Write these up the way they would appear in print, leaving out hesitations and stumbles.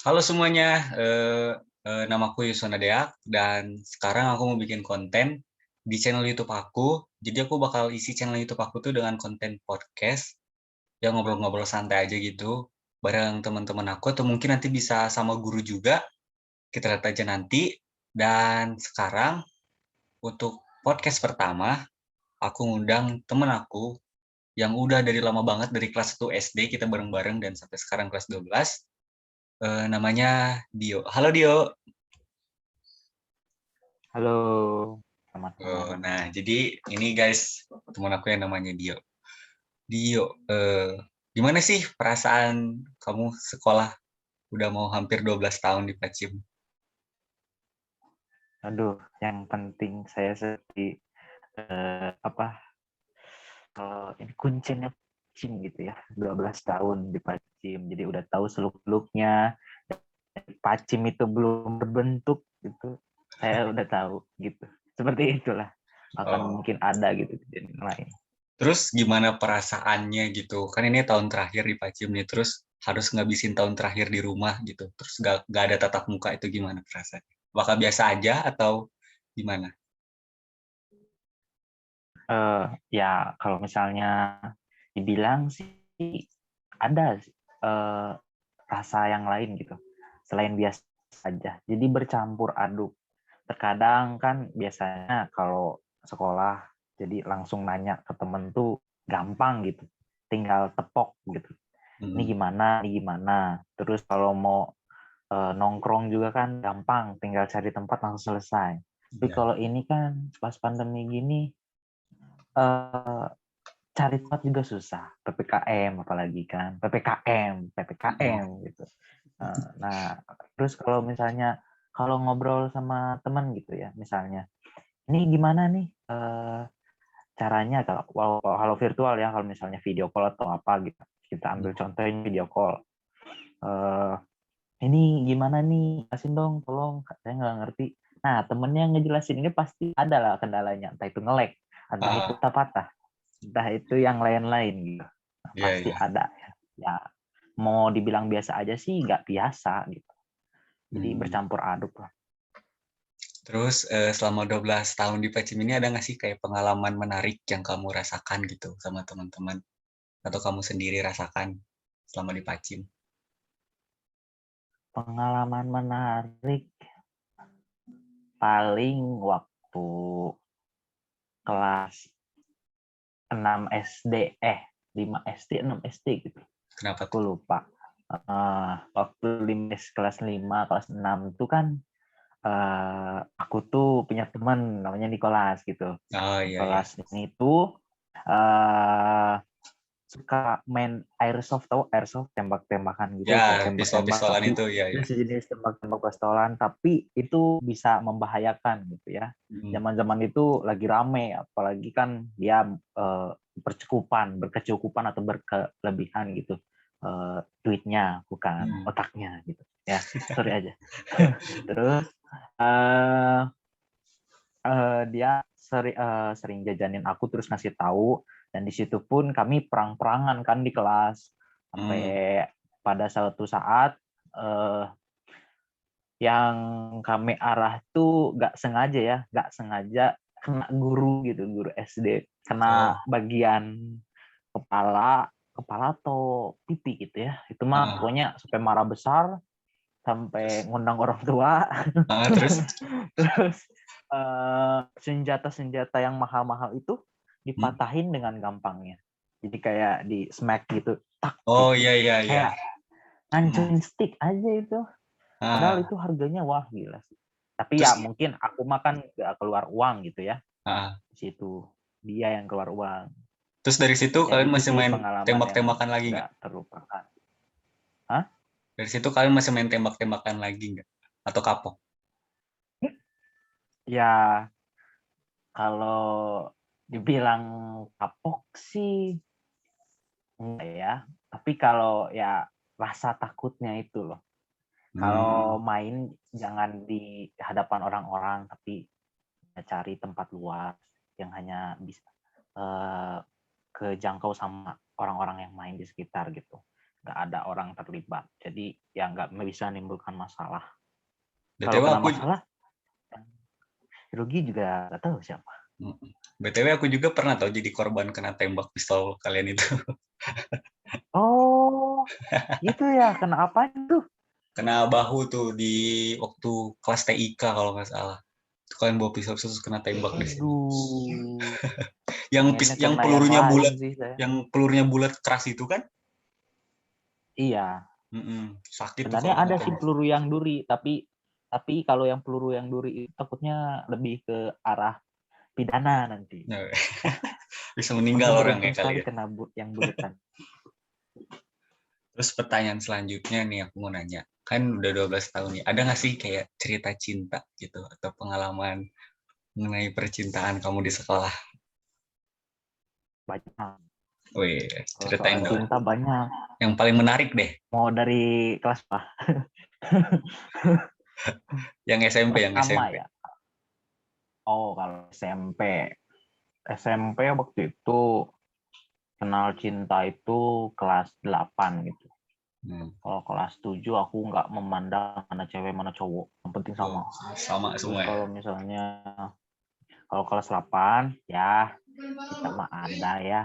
Halo semuanya, namaku Yusona Deak dan sekarang aku mau bikin konten di channel YouTube aku. Jadi aku bakal isi channel YouTube aku tuh dengan konten podcast yang ngobrol-ngobrol santai aja gitu bareng teman-teman aku atau mungkin nanti bisa sama guru juga. Kita lihat aja nanti. Dan sekarang untuk podcast pertama, aku ngundang temen aku yang udah dari lama banget dari kelas 1 SD kita bareng-bareng dan sampai sekarang kelas 12. Namanya Dio. Halo Dio. Halo, selamat malam. Nah, jadi ini guys, teman aku yang namanya Dio. Dio, gimana sih perasaan kamu sekolah udah mau hampir 12 tahun di Pacim? Aduh, yang penting saya seperti kalau ini kuncinya Pacim gitu ya, 12 tahun di Pacim. Jadi udah tahu seluk-beluknya. Pacim itu belum berbentuk gitu. Saya udah tahu gitu. Seperti itulah. Akan Oh, mungkin ada gitu kejadian lain. terus gimana perasaannya gitu? Kan ini tahun terakhir di Pacim nih, terus harus ngabisin tahun terakhir di rumah gitu. Terus gak ada tatap muka itu gimana perasaannya? Bakal biasa aja atau gimana? Ya kalau misalnya dibilang sih ada rasa yang lain gitu selain biasa saja. Jadi bercampur aduk. Terkadang kan biasanya kalau sekolah jadi langsung nanya ke temen tuh gampang gitu. Tinggal tepok gitu. Ini Hmm, gimana, ini gimana. Terus kalau mau nongkrong juga kan gampang, tinggal cari tempat langsung selesai. Tapi ya. kalau ini kan pas pandemi gini eh, cari tempat juga susah. PPKM apalagi kan, PPKM gitu. Nah, terus kalau misalnya kalau ngobrol sama teman gitu ya, misalnya, ini gimana nih caranya kalau virtual ya, kalau misalnya video call atau apa gitu, kita ambil contohnya video call. Eh, ini gimana nih, jelasin dong, tolong, saya nggak ngerti. Nah, temennya ngejelasin ini pasti ada lah kendalanya, entah itu nge-lag, entah itu Ah, patah-patah, entah itu yang lain-lain gitu. Nah, iya, pasti iya. ada ya. Ya, mau dibilang biasa aja sih nggak biasa gitu. Jadi Hmm. bercampur aduk lah. Terus selama 12 tahun di Pacim ini ada nggak sih kayak pengalaman menarik yang kamu rasakan gitu sama teman-teman? Atau kamu sendiri rasakan selama di Pacim? Pengalaman menarik paling waktu kelas 6 SD, 5 SD, 6 SD gitu. Kenapa Aku tuh? lupa. Waktu kelas 5, kelas 6 itu kan aku tuh punya teman namanya Nicholas gitu. Oh iya iya. Nicholas ini tuh uh, suka main airsoft, tahu airsoft, tembak-tembakan gitu, Ya, kayak tembak-tembak pistol-pistolan tapi itu ya ya ya. sejenis tembak-tembak pistolan, tapi itu bisa membahayakan gitu ya. Hmm. Zaman-zaman itu lagi rame, apalagi kan dia berkecukupan atau berkelebihan gitu, duitnya bukan Hmm. otaknya gitu ya, sorry aja. Terus uh, dia sering jajanin aku, terus ngasih tahu, dan di situ pun kami perang-perangan kan di kelas sampai Hmm. pada suatu saat eh, yang kami arah tuh nggak sengaja kena guru gitu, guru SD, Oh. kena bagian kepala kepala atau pipi gitu ya, itu mah Ah, pokoknya sampai marah besar, sampai ngundang orang tua. terus? Terus senjata-senjata yang mahal-mahal itu Hmm. dipatahin dengan gampangnya. Jadi kayak di smack gitu, tak Oh gitu. iya iya iya. Kayak Hmm. ngancurin stick aja itu. Padahal Ah, itu harganya wah gila sih. Tapi terus ya mungkin aku makan gak keluar uang gitu ya. ah, Di situ dia yang keluar uang. terus dari situ Ya kalian itu masih sih main pengalaman yang tembak-tembakan lagi nggak? nggak terlupakan. Hah? Dari situ kalian masih main tembak-tembakan lagi nggak? Atau kapok? Ya kalau dibilang kapok sih enggak ya. Tapi kalau ya rasa takutnya itu loh. Kalau Hmm. main jangan di hadapan orang-orang, tapi cari tempat luas yang hanya bisa kejangkau sama orang-orang yang main di sekitar gitu. nggak ada orang terlibat. Jadi ya nggak bisa menimbulkan masalah. Kalau BTW kena aku masalah, yang rugi juga nggak tahu siapa. BTW aku juga pernah tahu jadi korban kena tembak pistol kalian itu. Oh, itu ya, kena apa itu? Kena bahu tuh di waktu kelas TIK kalau nggak salah. Itu kalian bawa pistol terus kena tembak di sini. Aduh, Yang pengennya yang kena yang pelurunya lain bulat, sih saya. yang pelurunya bulat keras itu kan? Iya, Sakit tuh sebenarnya kalau kena ada sih tembak. peluru yang duri, tapi kalau yang peluru yang duri itu takutnya lebih ke arah pidana nanti. Nah, bisa meninggal Untung orang ya beruntung kali sekali ya. kena yang buletan. Terus pertanyaan selanjutnya nih aku mau nanya. Kan udah 12 tahun nih. Ada nggak sih kayak cerita cinta gitu atau pengalaman mengenai percintaan kamu di sekolah? Banyak. Wih, Kalau soal ceritain dong. cinta banyak. Yang paling menarik deh. Mau dari kelas apa? Yang SMP, yang Pertama SMP. ya. Oh, kalau SMP. SMP waktu itu kenal cinta itu kelas 8 gitu. Kalau kelas 7 aku nggak memandang mana cewek mana cowok. Yang penting Oh, sama. sama Terus semua ya. kalau kelas 8 ya kita mah ada ya.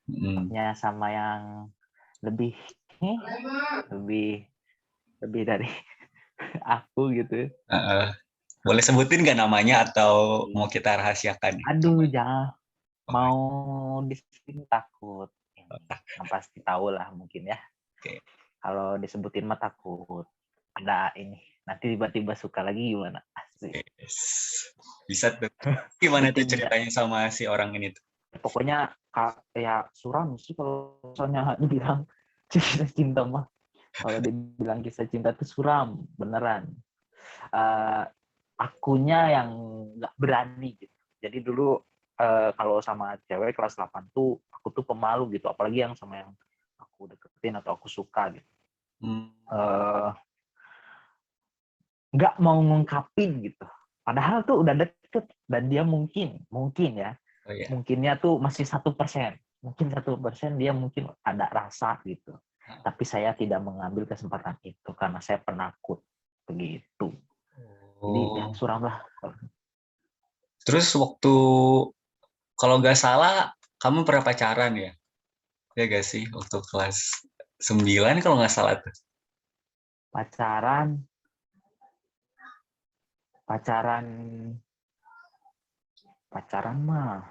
Hmm. Ya sama yang lebih lebih lebih dari aku gitu. Boleh sebutin nggak namanya atau mau kita rahasiakan nih Aduh, namanya? jangan Oh, mau disebutin takut. Ini yang pasti tahu lah mungkin ya. oke. Kalau disebutin mah takut. Ada ini. Nanti tiba-tiba suka lagi gimana? Asik. Yes. Bisa tuh. Gimana tuh Bercanda. ceritanya sama si orang ini tuh? Pokoknya kayak suram sih kalau misalnya dibilang kisah cinta mah. Kalau dibilang kisah cinta itu suram, beneran. Uh, akunya yang nggak berani gitu. Jadi dulu kalau sama cewek kelas 8 tuh aku tuh pemalu gitu, apalagi yang sama yang aku deketin atau aku suka gitu. Hmm. Nggak mau ngungkapin gitu. Padahal tuh udah deket dan dia mungkin ya, Oh ya. mungkinnya tuh masih 1%. Mungkin 1% dia mungkin ada rasa gitu. Tapi saya tidak mengambil kesempatan itu karena saya penakut begitu. Jadi ya Oh. suram lah. Terus waktu kalau nggak salah kamu pernah pacaran ya? Ya gak sih waktu kelas 9 kalau nggak salah tuh. Pacaran pacaran pacaran mah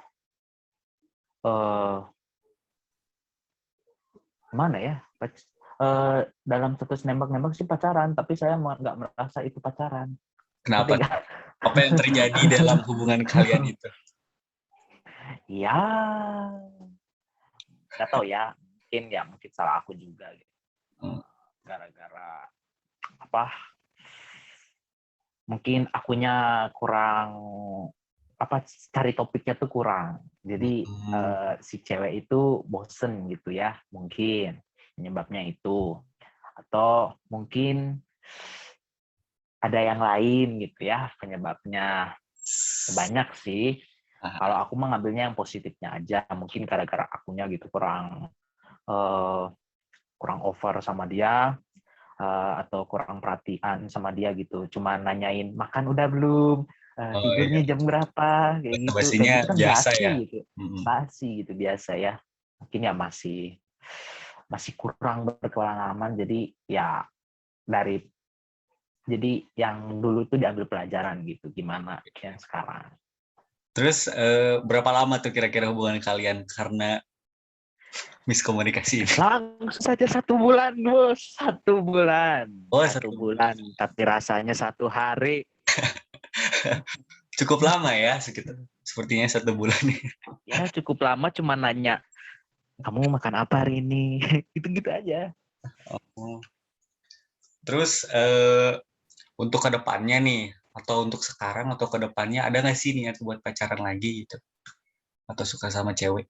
mana ya? Dalam status nembak-nembak sih pacaran, tapi saya nggak merasa itu pacaran. Ngerti Kenapa? nggak? Apa yang terjadi dalam hubungan kalian itu? Ya, nggak tahu ya. Mungkin salah aku juga gitu. Hmm. Gara-gara apa? Mungkin akunya kurang cari topiknya tuh kurang. Jadi si cewek itu bosen gitu ya, mungkin penyebabnya itu. Atau mungkin ada yang lain gitu ya penyebabnya. Banyak sih. Kalau aku mah ngambilnya yang positifnya aja. Mungkin gara-gara akunya gitu kurang over sama dia, atau kurang perhatian sama dia gitu. Cuma nanyain makan udah belum, Oh iya, tidurnya jam berapa, kayak basa-basinya gitu kan biasa basi ya. gitu. Basi gitu biasa ya. Mungkin ya masih masih kurang berpengalaman, jadi ya dari yang dulu tuh diambil pelajaran gitu, gimana yang sekarang. Terus berapa lama tuh kira-kira hubungan kalian karena miskomunikasi ini? Langsung saja 1 bulan, bos. 1 bulan. Oh, 1 bulan. Tapi rasanya 1 hari. cukup lama ya, sekitar sepertinya 1 bulan. Ya cukup lama, cuma nanya, kamu makan apa hari ini? Gitu-gitu aja. Oh. Terus untuk kedepannya nih, atau untuk sekarang atau kedepannya ada nggak sih niat buat pacaran lagi gitu? Atau suka sama cewek?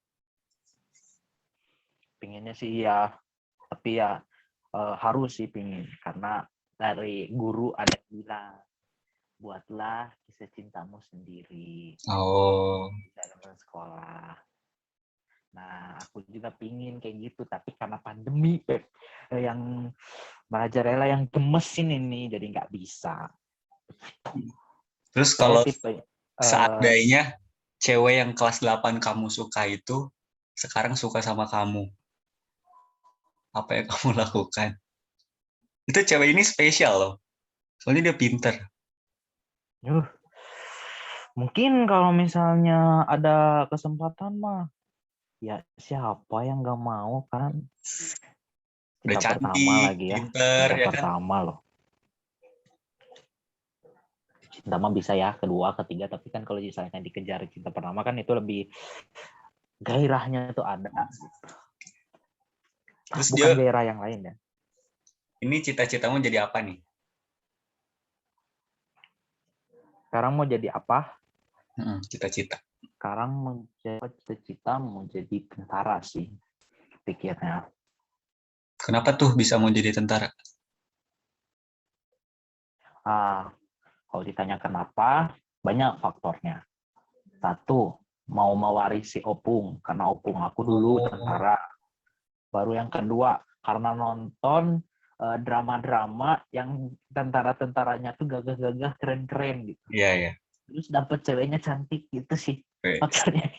Pinginnya sih ya, tapi ya harus sih pingin. Karena dari guru ada yang bilang, buatlah kisah cintamu sendiri Oh, di dalam sekolah. Nah, aku juga pingin kayak gitu, tapi karena pandemi, yang merajalela yang gemes ini jadi nggak bisa. Terus Saya kalau tipe seandainya cewek yang kelas 8 kamu suka itu sekarang suka sama kamu, apa yang kamu lakukan? Itu cewek ini spesial loh, soalnya dia pinter. Mungkin kalau misalnya ada kesempatan mah, ya siapa yang nggak mau kan? Udah Cinta pertama cantik, lagi ya, pinter, cinta ya kan? pertama loh. Cinta mah bisa ya, kedua, ketiga, tapi kan kalau misalnya dikejar cinta pertama kan itu lebih gairahnya itu ada. Terus dia, Bukan gairah yang lain ya. ini cita-citamu jadi apa nih? Sekarang mau jadi apa? Cita-cita. Sekarang menjadi cita-cita mau jadi tentara sih pikirnya. Kenapa tuh bisa mau jadi tentara? Kalau ditanya kenapa, banyak faktornya. Satu, mau mewarisi opung, karena opung aku dulu Oh, tentara. Baru yang kedua, karena nonton drama-drama yang tentara-tentaranya tuh gagah-gagah, keren-keren gitu. iya ya. Terus dapet ceweknya cantik gitu sih Oke. faktornya.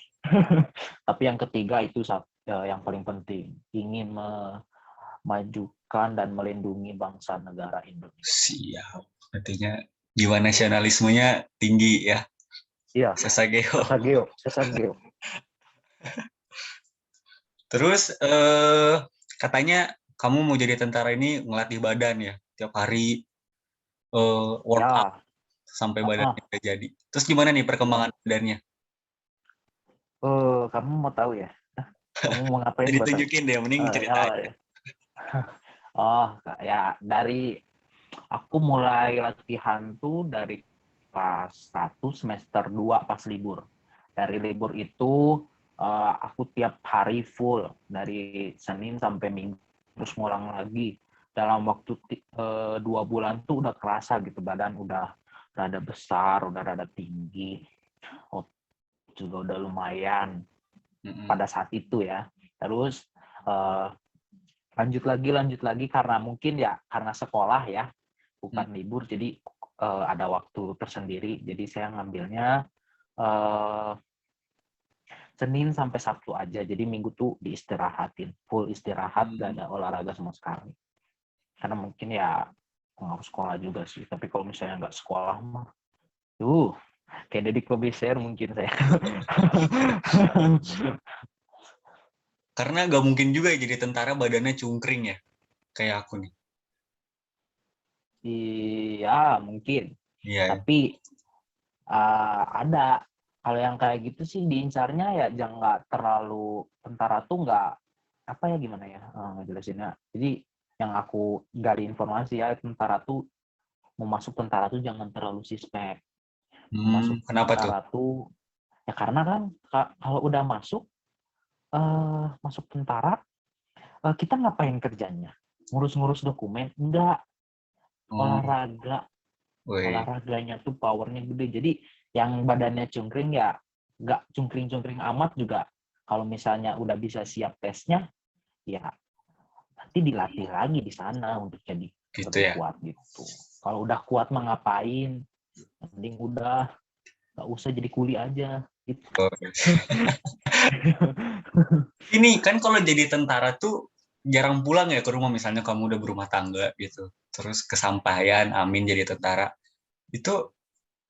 Tapi yang ketiga itu yang paling penting, ingin memajukan dan melindungi bangsa negara Indonesia. Siap. Artinya jiwa nasionalismenya tinggi ya. Iya, Sasageo. Sasageo. Terus katanya kamu mau jadi tentara ini ngelatih badan ya, tiap hari workout Ya, sampai badannya udah jadi. Terus gimana nih ya. perkembangan badannya? Kamu mau tahu ya? Kamu mau ngapain Jadi buat tahu? tunjukin deh, mending cerita aja. Ya. Oh, ya dari aku mulai latihan tuh dari kelas 1 semester 2 pas libur. Dari libur itu aku tiap hari full dari Senin sampai Minggu terus ngulang lagi. Dalam waktu 2 bulan tuh udah kerasa gitu badan udah rada besar, udah rada tinggi. Oh, juga udah lumayan pada saat itu ya. Terus lanjut lagi karena mungkin ya karena sekolah ya bukan libur jadi ada waktu tersendiri jadi saya ngambilnya Senin sampai Sabtu aja jadi Minggu tuh diistirahatin full istirahat gak ada olahraga sama sekali karena mungkin ya harus sekolah juga sih tapi kalau misalnya nggak sekolah mah kayak Deddy Kobusier mungkin saya. Karena gak mungkin juga ya jadi tentara badannya cungkring ya, kayak aku nih. Iya mungkin Iya. tapi ada kalau yang kayak gitu sih diincarnya ya jangan nggak terlalu tentara tuh nggak apa ya gimana ya ngejelasinnya jadi yang aku gali informasi ya tentara tuh mau masuk tentara tuh jangan terlalu suspek masuk Kenapa tuh? tentara tuh ya karena kan kalau udah masuk tentara kita ngapain kerjanya ngurus-ngurus dokumen enggak Oh, olahraga woi. olahraganya tuh powernya gede jadi yang badannya cungkring ya nggak cungkring-cungkring amat juga kalau misalnya udah bisa siap tesnya ya nanti dilatih lagi di sana untuk jadi Gitu lebih ya. kuat gitu kalau udah kuat mah ngapain mending udah nggak usah jadi kuli aja gitu. Oh. Ini kan kalau jadi tentara tuh jarang pulang ya ke rumah, misalnya kamu udah berumah tangga gitu. Terus kesampaian, amin jadi tentara. Itu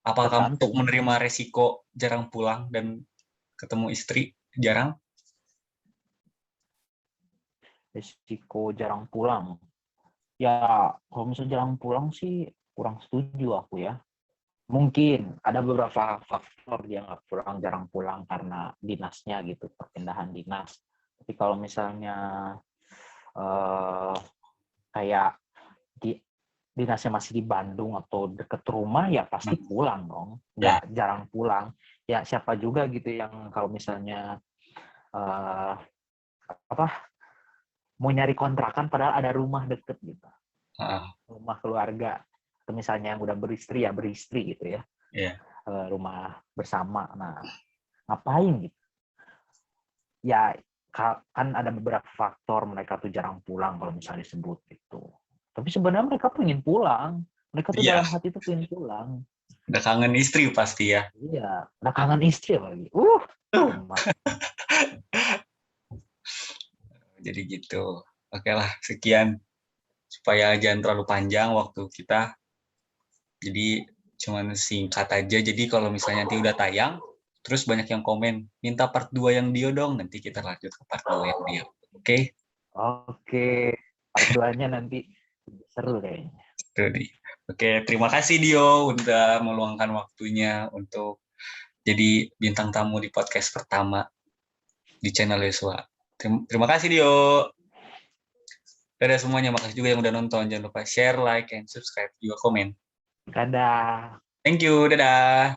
apa kamu untuk Tergantung menerima resiko jarang pulang dan ketemu istri jarang? risiko jarang pulang ya kalau misalnya jarang pulang sih kurang setuju aku ya mungkin ada beberapa faktor dia nggak pulang jarang pulang karena dinasnya gitu perpindahan dinas tapi kalau misalnya eh, kayak di dinasnya masih di Bandung atau deket rumah ya pasti pulang dong Ya. nggak jarang pulang ya siapa juga gitu yang kalau misalnya eh, apa mau nyari kontrakan padahal ada rumah deket gitu Ah, rumah keluarga atau misalnya yang udah beristri ya beristri gitu ya ya. rumah bersama nah ngapain gitu ya kan ada beberapa faktor mereka tuh jarang pulang kalau misalnya disebut gitu. Tapi sebenarnya mereka pengen pulang. Mereka tuh Iya, dalam hati tuh pengen pulang. udah kangen istri pasti ya. Iya, udah kangen istri lagi. Amat. Jadi gitu. Oke lah, sekian. Supaya jangan terlalu panjang waktu kita. Jadi cuman singkat aja. Jadi kalau misalnya nanti udah tayang, terus banyak yang komen, minta part 2 yang Dio dong. Nanti kita lanjut ke part 2 yang Dio. Oke? Oke, part 2-nya nanti seru kayaknya. Oke, terima kasih Dio udah meluangkan waktunya untuk jadi bintang tamu di podcast pertama di channel Yosua. Terima kasih Dio. Dadah semuanya, makasih juga yang udah nonton. Jangan lupa share, like, and subscribe, juga komen. Dadah. Thank you, dadah.